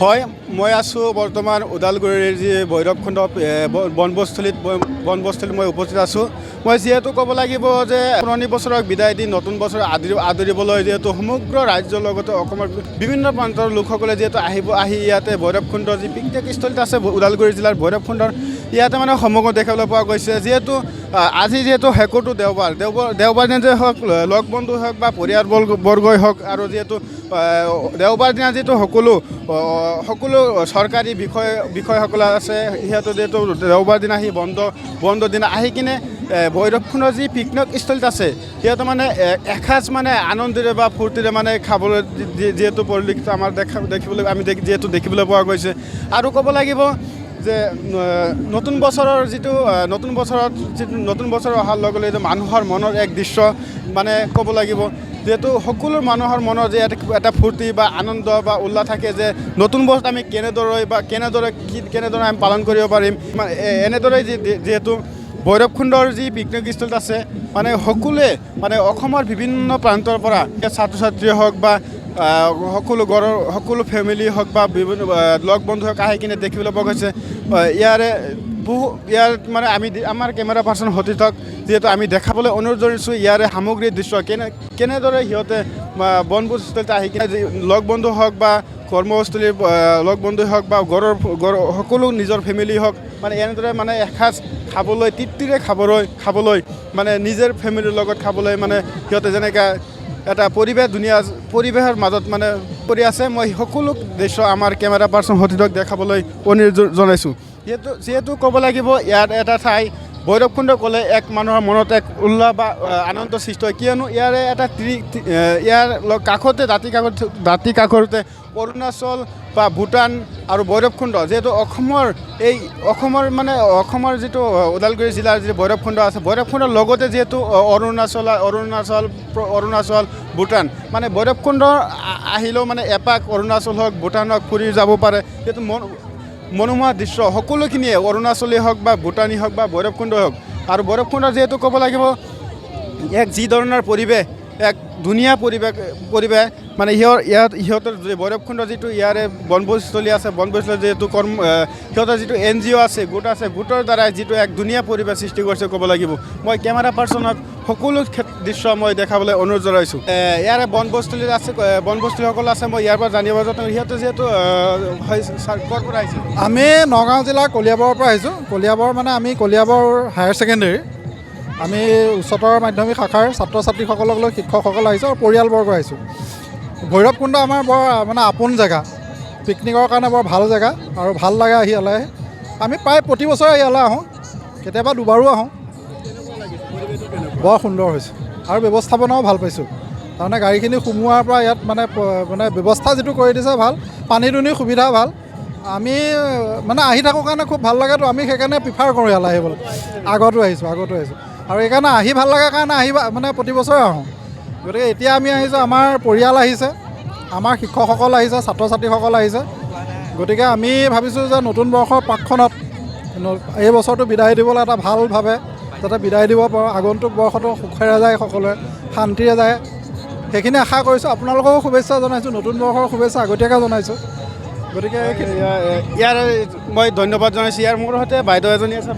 হয় মই আছোঁ বৰ্তমান ওদালগুৰিৰ যি ভৈৰৱকুণ্ড বনভোজস্থলীত মই উপস্থিত আছোঁ। মই যিহেতু ক'ব লাগিব যে পুৰণি বছৰক বিদায় দি নতুন বছৰ আদৰিবলৈ যিহেতু সমগ্ৰ ৰাজ্যৰ লগতে অসমৰ বিভিন্ন প্ৰান্তৰ লোকসকলে যিহেতু আহি ইয়াতে ভৈৰৱকুণ্ড যি পিকনিক স্থলীত আছে ওদালগুৰি জিলাৰ ভৈৰৱকুণ্ডৰ ইয়াতে মানে সমগ্ৰ দেখিবলৈ পোৱা গৈছে। যিহেতু আজি যিহেতু শেষৰটো দেওবাৰ দিনা হওক লগ বন্ধু হওক বা পৰিয়ালবৰ্গই হওক আৰু যিহেতু দেওবাৰ দিনা যিহেতু সকলো চৰকাৰী বিষয়সকল আছে সিহঁতৰ যিহেতু দেওবাৰ দিনা আহি বন্ধ দিনা আহি কিনে ভৈৰৱকুণ্ডৰ যি পিকনিক স্থলীত আছে সিহঁতে মানে এসাঁজ মানে আনন্দেৰে বা ফূৰ্তিৰে মানে খাবলৈ যিহেতু পৰিলক্ষিত আমাৰ যিহেতু দেখিবলৈ পোৱা গৈছে। আৰু ক'ব লাগিব যে নতুন বছৰ অহাৰ লগে লগে মানুহৰ মনৰ এক দৃশ্য মানে ক'ব লাগিব যিহেতু সকলো মানুহৰ মনৰ যে এটা ফূৰ্তি বা আনন্দ বা উল্লাস থাকে যে নতুন বছৰত আমি কেনেদৰে আমি পালন কৰিব পাৰিম। এনেদৰে যিহেতু ভৈৰৱকুণ্ডৰ যি পিকনিক স্থলীত আছে মানে সকলোৱে মানে অসমৰ বিভিন্ন প্ৰান্তৰ পৰা ছাত্ৰ ছাত্ৰীয়ে হওক বা সকলো ফেমিলি হওক বা বিভিন্ন লগ বন্ধু হওক আহি কিনে দেখিবলৈ পোৱা গৈছে। ইয়াৰ মানে আমাৰ কেমেৰা পাৰ্চন সতীৰ্থক যিহেতু আমি দেখাবলৈ অনুৰোধ জনাইছোঁ ইয়াৰে সামগ্ৰিক দৃশ্য কেনেদৰে সিহঁতে বনভোজস্থলীত আহি কিনে লগ বন্ধু হওক বা কৰ্মস্থলীৰ লগ বন্ধু হওক বা ঘৰৰ সকলো নিজৰ ফেমিলি হওক মানে এনেদৰে মানে এসাঁজ খাবলৈ তৃপ্তিৰে খাবলৈ মানে নিজৰ ফেমিলিৰ লগত খাবলৈ মানে সিহঁতে যেনেকৈ এটা পৰিৱেশৰ মাজত মানে কৰি আছে। মই সকলো দৃশ্য আমাৰ কেমেৰা পাৰ্চন সতীৰ্থক দেখাবলৈ অনুৰোধ জনাইছোঁ। যিহেতু ক'ব লাগিব ইয়াত এটা ঠাই ভৈৰৱকুণ্ড ক'লে এক মানুহৰ মনত এক উল্লাস বা আনন্দ সৃষ্টি হয়, কিয়নো ইয়াৰ কাষতে দাঁতি কাষতে অৰুণাচল বা ভূটান আৰু ভৈৰৱকুণ্ড যিহেতু অসমৰ যিটো ওদালগুৰি জিলাৰ যিটো ভৈৰৱকুণ্ড আছে ভৈৰৱকুণ্ডৰ লগতে যিহেতু অৰুণাচল ভূটান মানে ভৈৰৱকুণ্ড আহিলেও মানে এপাক অৰুণাচল হওক ভূটান হওক ফুৰি যাব পাৰে। যিহেতু মনোমোহা দৃশ্য সকলোখিনিয়ে অৰুণাচলী হওক বা ভূটানী হওক বা ভৈৰৱকুণ্ডই হওক আৰু ভৈৰৱকুণ্ড যিহেতু ক'ব লাগিব এক যি ধৰণৰ পৰিৱেশ এক ধুনীয়া পৰিৱেশ মানে সিহঁতৰ ভৈৰৱকুণ্ডৰ যিটো ইয়াৰে বনভোজস্থলী আছে বনভোজস্থলী যিহেতু সিহঁতৰ যিটো NGO আছে গোটৰ দ্বাৰাই যিটো এক ধুনীয়া পৰিৱেশ সৃষ্টি কৰিছে ক'ব লাগিব। মই কেমেৰা পাৰ্চনক সকলো দৃশ্য মই দেখাবলৈ অনুৰোধ জনাইছোঁ। ইয়াৰে বনভোজস্থলীসকল আছে মই ইয়াৰ পৰা জানিব যাওঁ সিহঁতে যিহেতু ক'ৰ পৰা আহিছে। আমি নগাঁও জিলাৰ কলিয়াবৰৰ পৰা আহিছোঁ। কলিয়াবৰ মানে আমি কলিয়াবৰ হায়াৰ ছেকেণ্ডেৰী আমি উচ্চতৰ মাধ্যমিক শাখাৰ ছাত্ৰ ছাত্ৰীসকলক লৈ শিক্ষকসকল আহিছোঁ আৰু পৰিয়ালবৰ্গ আহিছোঁ। ভৈৰৱকুণ্ড আমাৰ বৰ মানে আপোন জেগা, পিকনিকৰ কাৰণে বৰ ভাল জেগা আৰু ভাল লাগে আহি ইয়ালৈ। আমি প্ৰায় প্ৰতি বছৰে ইয়ালৈ আহোঁ, কেতিয়াবা দুবাৰো আহোঁ। বৰ সুন্দৰ হৈছে আৰু ব্যৱস্থাপনাও ভাল পাইছোঁ। তাৰমানে গাড়ীখিনি সোমোৱাৰ পৰা ইয়াত মানে ব্যৱস্থা যিটো কৰি দিছে ভাল, পানী দুনিৰ সুবিধা ভাল। আমি মানে আহি থাকোঁ কাৰণে খুব ভাল লাগেতো আমি সেইকাৰণে প্ৰিফাৰ কৰোঁ ইয়ালৈ আহিবলৈ। আগতো আহিছোঁ আৰু সেইকাৰণে আহি ভাল লাগে কাৰণে মানে প্ৰতি বছৰে আহোঁ। গতিকে এতিয়া আমি আহিছোঁ, আমাৰ পৰিয়াল আহিছে, আমাৰ শিক্ষকসকল আহিছে, ছাত্ৰ ছাত্ৰীসকল আহিছে। গতিকে আমি ভাবিছোঁ যে নতুন বৰ্ষৰ প্ৰাকক্ষণত এই বছৰটো বিদায় দিবলৈ এটা ভালভাৱে যাতে বিদায় দিব পাৰোঁ, আগন্তুক বৰ্ষটো সুখেৰে যায়, সকলোৱে শান্তিৰে যায় সেইখিনি আশা কৰিছোঁ। আপোনালোককো শুভেচ্ছা জনাইছোঁ, নতুন বৰ্ষৰ শুভেচ্ছা আগতীয়াকৈ জনাইছোঁ। গতিকে ইয়াৰ মই ধন্যবাদ জনাইছোঁ। ইয়াৰ মোৰ সৈতে বাইদেউ এজনী আছে,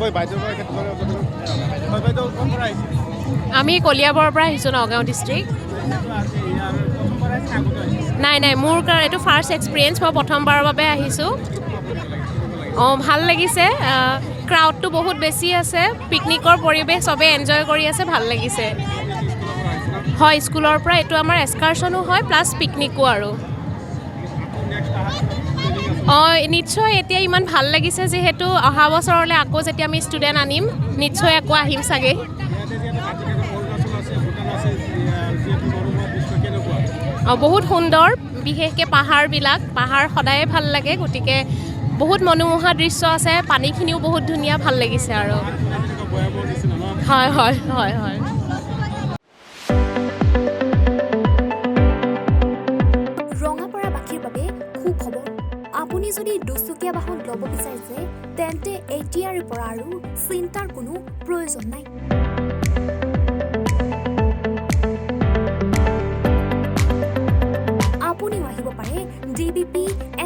আমি কলিয়াবৰৰ পৰা আহিছোঁ, নগাঁও ডিষ্ট্ৰিক্ট। নাই মোৰ কাৰণে এইটো ফাৰ্ষ্ট এক্সপিৰিয়েঞ্চ, মই প্ৰথমবাৰৰ বাবে আহিছোঁ। ভাল লাগিছে, ক্ৰাউডটো বহুত বেছি আছে, পিকনিকৰ পৰিৱেশ চবেই এনজয় কৰি আছে, ভাল লাগিছে। হয়, স্কুলৰ পৰা এইটো আমাৰ এক্সকাৰ্ছনো হয় প্লাছ পিকনিকো আৰু। নিশ্চয় এতিয়া ইমান ভাল লাগিছে যিহেতু অহা বছৰলৈ আকৌ যেতিয়া আমি ষ্টুডেণ্ট আনিম নিশ্চয় আকৌ আহিম চাগে। বহুত সুন্দৰ, বিশেষকৈ পাহাৰ সদায়ে ভাল লাগে, গতিকে বহুত মনোমোহা দৃশ্য আছে, পানীখিনিও বহুত ধুনীয়া, ভাল লাগিছে আৰু। হয়। ৰঙাপাৰাবাসীৰ বাবে সুখবৰ, আপুনি যদি দুচকীয়া বাহন ল'ব বিচাৰিছে তেন্তে এতিয়াৰে পৰা আৰু চিন্তাৰ কোনো প্ৰয়োজন নাই। আপুনিও আহিব পাৰে DBP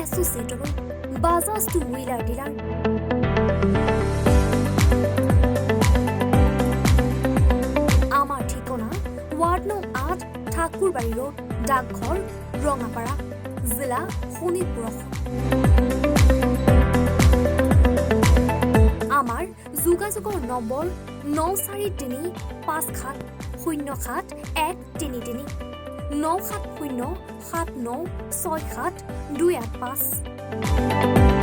এছ'চিয়েট গেটলৈ বাজাজ টু হুইলাৰ ডিলাৰ আমাৰ ঠিকনা ৱাৰ্ড নং 8 ঠাকুৰবাৰী ৰোড ডাকঘৰ ৰঙাপাৰা জিলা শোণিতপুৰ আমাৰ যোগাযোগৰ নম্বৰ 9435707133 9707967285285